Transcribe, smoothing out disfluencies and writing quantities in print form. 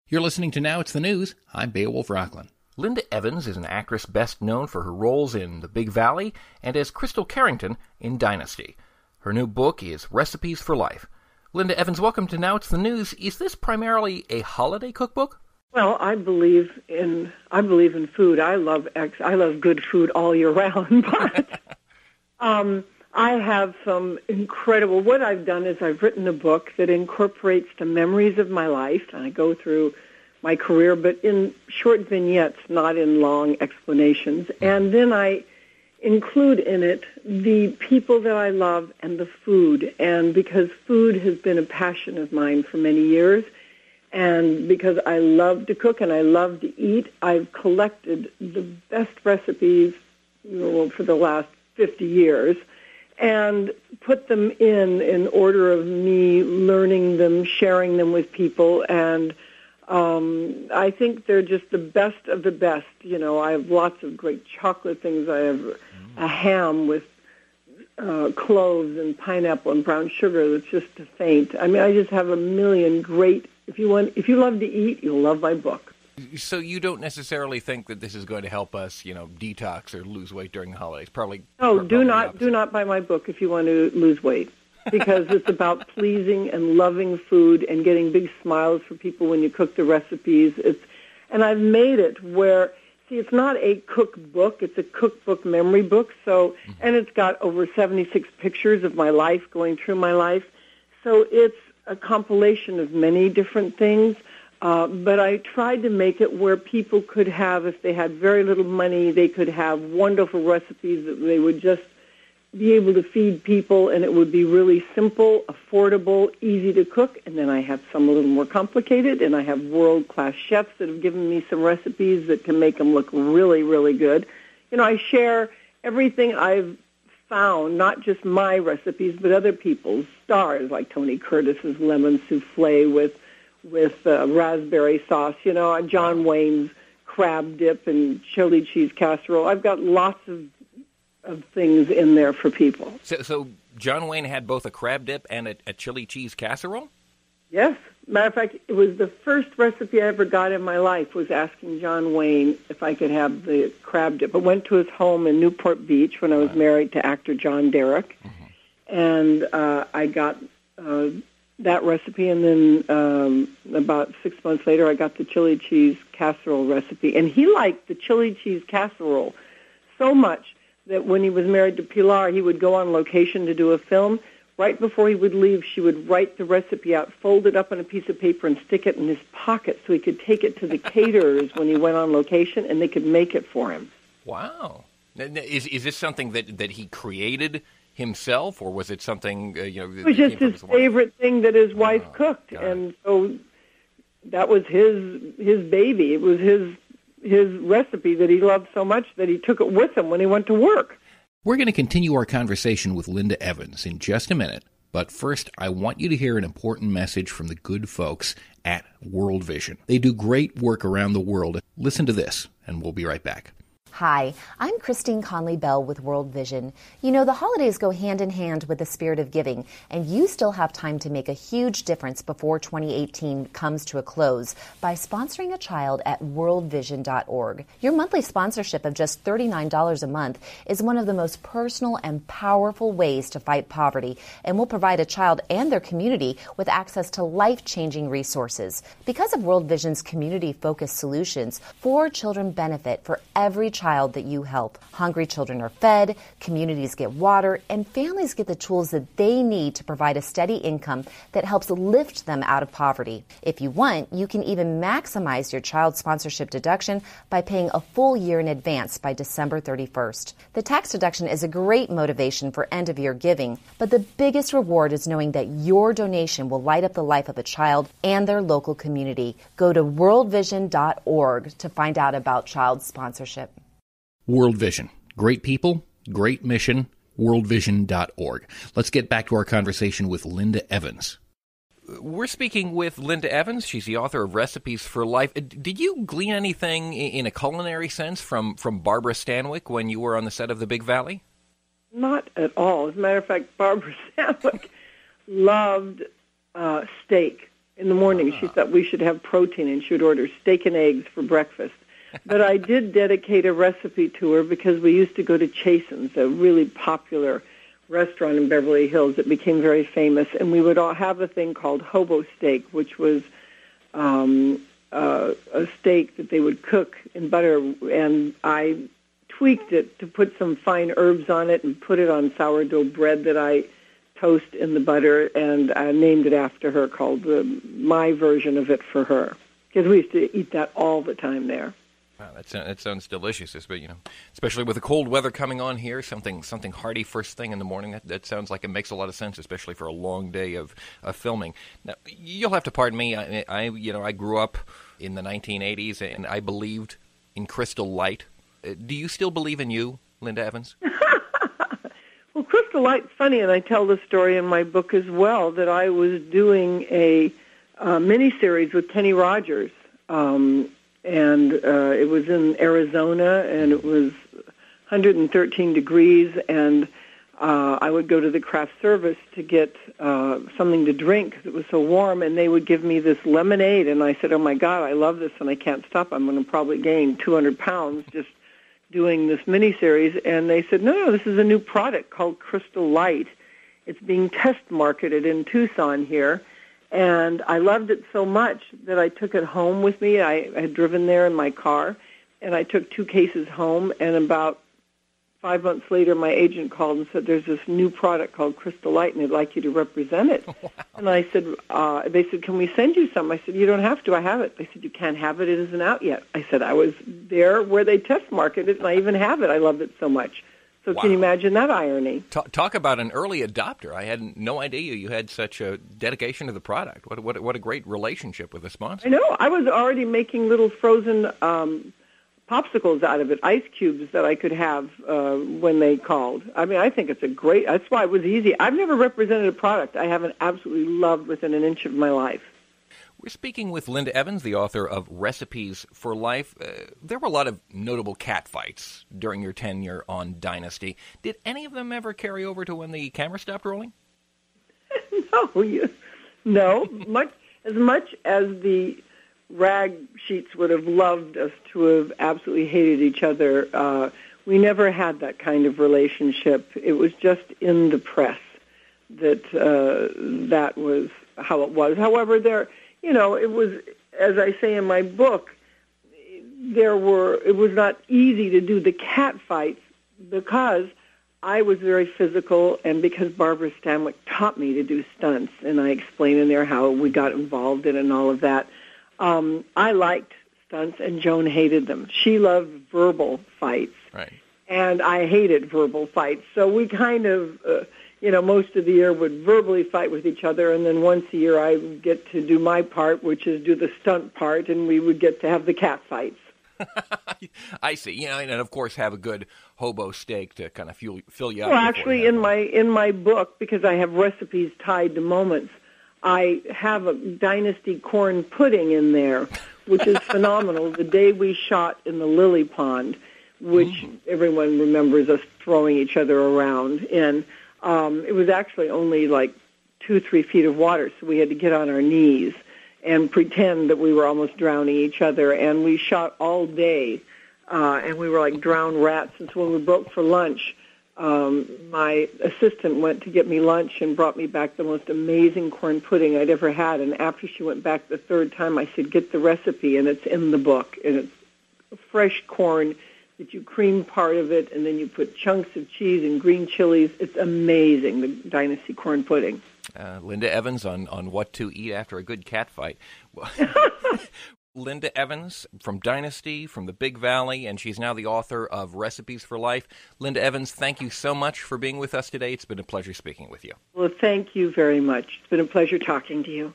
You're listening to Now It's the News. I'm Beowulf Rockland. Linda Evans is an actress best known for her roles in The Big Valley and as Crystal Carrington in Dynasty. Her new book is Recipes for Life. Linda Evans, welcome to Now It's the News. Is this primarily a holiday cookbook? Well, I believe in food. I love good food all year round. But I have some incredible. What I've done is I've written a book that incorporates the memories of my life, and I go through my career, but in short vignettes, not in long explanations. And then I include in it the people that I love and the food. And because food has been a passion of mine for many years, and because I love to cook and I love to eat, I've collected the best recipes for the last 50 years and put them in order of me learning them, sharing them with people, and I think they're just the best of the best. You know, I have lots of great chocolate things. I have a ham with cloves and pineapple and brown sugar that's just to faint. I mean, I just have a million great. If you love to eat, you'll love my book. So you don't necessarily think that this is going to help us, detox or lose weight during the holidays? Do not buy my book if you want to lose weight, because it's about pleasing and loving food and getting big smiles for people when you cook the recipes. And I've made it where, it's not a cookbook, it's a cookbook memory book. So, and it's got over 76 pictures of my life, going through my life. So it's a compilation of many different things. But I tried to make it where people could have, if they had very little money, they could have wonderful recipes that they would just be able to feed people, and it would be really simple, affordable, easy to cook. And then I have some a little more complicated, and I have world-class chefs that have given me some recipes that can make them look really, really good. I share everything I've found, not just my recipes, but other people's stars, like Tony Curtis's lemon souffle with raspberry sauce, John Wayne's crab dip and chili cheese casserole. I've got lots of things in there for people. So John Wayne had both a crab dip and a chili cheese casserole? Yes. Matter of fact, it was the first recipe I ever got in my life, was asking John Wayne if I could have the crab dip. I went to his home in Newport Beach when I was married to actor John Derrick, and I got that recipe, and then about 6 months later I got the chili cheese casserole recipe. And he liked the chili cheese casserole so much that when he was married to Pilar, he would go on location to do a film. Right before he would leave, she would write the recipe out, fold it up on a piece of paper, and stick it in his pocket so he could take it to the caterers when he went on location, and they could make it for him. Wow. Is this something that he created himself, or was it something, It was just his favorite thing that his wife cooked, and so that was his baby. It was his recipe that he loved so much that he took it with him when he went to work. We're going to continue our conversation with Linda Evans in just a minute, but first I want you to hear an important message from the good folks at World Vision. They do great work around the world. Listen to this, and we'll be right back. Hi, I'm Christine Conley-Bell with World Vision. The holidays go hand in hand with the spirit of giving, and you still have time to make a huge difference before 2018 comes to a close by sponsoring a child at worldvision.org. Your monthly sponsorship of just $39 a month is one of the most personal and powerful ways to fight poverty, and will provide a child and their community with access to life-changing resources. Because of World Vision's community-focused solutions, 4 children benefit for every child that you help. Hungry children are fed, communities get water, and families get the tools that they need to provide a steady income that helps lift them out of poverty. If you want, you can even maximize your child sponsorship deduction by paying a full year in advance by December 31st. The tax deduction is a great motivation for end-of-year giving, but the biggest reward is knowing that your donation will light up the life of a child and their local community. Go to worldvision.org to find out about child sponsorship. World Vision. Great people, great mission, worldvision.org. Let's get back to our conversation with Linda Evans. We're speaking with Linda Evans. She's the author of Recipes for Life. Did you glean anything in a culinary sense from Barbara Stanwyck when you were on the set of The Big Valley? Not at all. As a matter of fact, Barbara Stanwyck loved steak. In the morning, she thought we should have protein, and she would order steak and eggs for breakfast. But I did dedicate a recipe to her because we used to go to Chasen's, a really popular restaurant in Beverly Hills that became very famous, and we would all have a thing called hobo steak, which was a steak that they would cook in butter, and I tweaked it to put some fine herbs on it and put it on sourdough bread that I toast in the butter, and I named it after her, called my version of it for her, because we used to eat that all the time there. Wow, that sounds delicious, but especially with the cold weather coming on here, something hearty first thing in the morning. That sounds like it makes a lot of sense, especially for a long day of filming. Now, you'll have to pardon me. I grew up in the 1980s, and I believed in Crystal Light. Do you still believe in you, Linda Evans? Well, Crystal Light's funny, and I tell the story in my book as well, that I was doing a miniseries with Kenny Rogers, and it was in Arizona, and it was 113 degrees, and I would go to the craft service to get something to drink because it was so warm, and they would give me this lemonade, and I said, oh, my God, I love this, and I can't stop. I'm going to probably gain 200 pounds just doing this miniseries. And they said, no, this is a new product called Crystal Light. It's being test marketed in Tucson here. And I loved it so much that I took it home with me. I had driven there in my car, and I took 2 cases home. And about 5 months later, my agent called and said, there's this new product called Crystal Light, and they'd like you to represent it. Wow. And I said, they said, can we send you some? I said, you don't have to. I have it. They said, you can't have it. It isn't out yet. I said, I was there where they test market it, and I even have it. I love it so much. So wow. Can you imagine that irony? Talk about an early adopter. I had no idea you had such a dedication to the product. What a great relationship with the sponsor. I know. I was already making little frozen popsicles out of it, ice cubes that I could have when they called. I mean, I think it's that's why it was easy. I've never represented a product I haven't absolutely loved within an inch of my life. We're speaking with Linda Evans, the author of Recipes for Life. There were a lot of notable cat fights during your tenure on Dynasty. Did any of them ever carry over to when the camera stopped rolling? No. As much as the rag sheets would have loved us to have absolutely hated each other, we never had that kind of relationship. It was just in the press that that was how it was. However, it was, as I say in my book, it was not easy to do the cat fights because I was very physical, and because Barbara Stanwyck taught me to do stunts, and I explain in there how we got involved in it and all of that. I liked stunts, and Joan hated them. She loved verbal fights, right, and I hated verbal fights. So we kind of, most of the year would verbally fight with each other, and then once a year I would get to do my part, which is do the stunt part, and we would get to have the cat fights. I see. And of course have a good hobo steak to kind of fill you up. Well, actually, in my book, because I have recipes tied to moments, I have a Dynasty corn pudding in there, which is phenomenal. The day we shot in the lily pond, which everyone remembers us throwing each other around in, it was actually only like 2-3 feet of water, so we had to get on our knees and pretend that we were almost drowning each other. And we shot all day, and we were like drowned rats. And so when we broke for lunch, my assistant went to get me lunch and brought me back the most amazing corn pudding I'd ever had. And after she went back the 3rd time, I said, get the recipe, and it's in the book. And it's fresh corn that you cream part of it, and then you put chunks of cheese and green chilies. It's amazing, the Dynasty corn pudding. Linda Evans on what to eat after a good cat fight. Linda Evans from Dynasty, from the Big Valley, and she's now the author of Recipes for Life. Linda Evans, thank you so much for being with us today. It's been a pleasure speaking with you. Well, thank you very much. It's been a pleasure talking to you.